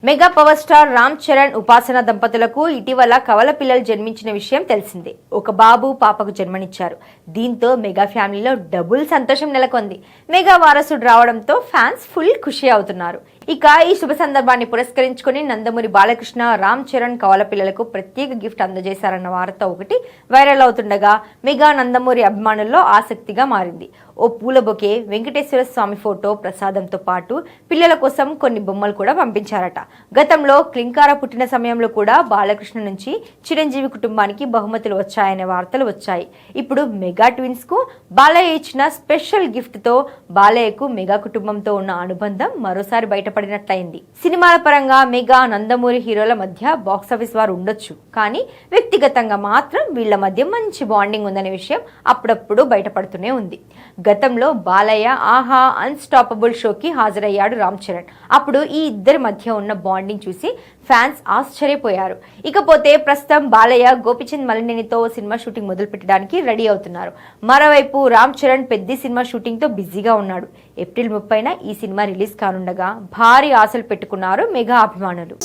Mega power star Ram Charan ఉపాసన దంపతులకు ఇటీవల కవల పిల్లలు జన్మించిన విషయం తెలిసిందే. ఒక బాబు పాపకు జన్మనిచ్చారు. దీంతో మెగా ఫ్యామిలీలో డబుల్ సంతోషం నెలకొంది. మెగా వారసుడు రావడంతో ఫ్యాన్స్ ఫుల్ ఖుషి అవుతున్నారు. ఇక ఈ శుభ సందర్భాన్ని పురస్కరించుకుని నందమూరి బాలకృష్ణ రామ్ చరణ్ కవల పిల్లలకు ప్రత్యేక గిఫ్ట్ అందజేశారన్న వార్త ఒకటి వైరల్ అవుతుండగా మెగా నందమూరి అభిమానుల్లో ఆసక్తిగా మారింది. ఓ పూల బొకే, వెంకటేశ్వర స్వామి ఫోటో, ప్రసాదంతో పాటు పిల్లల కోసం కొన్ని బొమ్మలు కూడా పంపించారట. గతంలో క్లింకార పుట్టిన సమయంలో కూడా బాలకృష్ణ నుంచి చిరంజీవి కుటుంబానికి బహుమతులు వచ్చాయనే వార్తలు వచ్చాయి. ఇప్పుడు మెగా ట్విన్స్ కు బాలయ్య ఇచ్చిన స్పెషల్ గిఫ్ట్ తో బాలయ్యకు మెగా కుటుంబంతో ఉన్న అనుబంధం మరోసారి బయటపడినట్లయింది. సినిమాల పరంగా మెగా నందమూరి హీరోల మధ్య బాక్సాఫీస్ వారు ఉండొచ్చు, కానీ వ్యక్తిగతంగా మాత్రం వీళ్ల మధ్య మంచి బాండింగ్ ఉందనే విషయం అప్పుడప్పుడు బయటపడుతూనే ఉంది. గతంలో బాలయ్య ఆహా అన్స్టాపబుల్ షోకి హాజరయ్యాడు రామ్ చరణ్. అప్పుడు ఈ ఇద్దరి మధ్య ఉన్న బాండింగ్ చూసి ఫ్యాన్స్ ఆశ్చర్యపోయారు. ఇకపోతే ప్రస్తుతం బాలయ్య గోపిచంద్ మలినేనితో సినిమా షూటింగ్ మొదలు పెట్టడానికి రెడీ అవుతున్నారు. మరోవైపు రామ్ చరణ్ పెద్ద సినిమా షూటింగ్ తో బిజీగా ఉన్నాడు. ఏప్రిల్ 30న ఈ సినిమా రిలీజ్ కానుండగా భారీ ఆశలు పెట్టుకున్నారు మెగా అభిమానులు.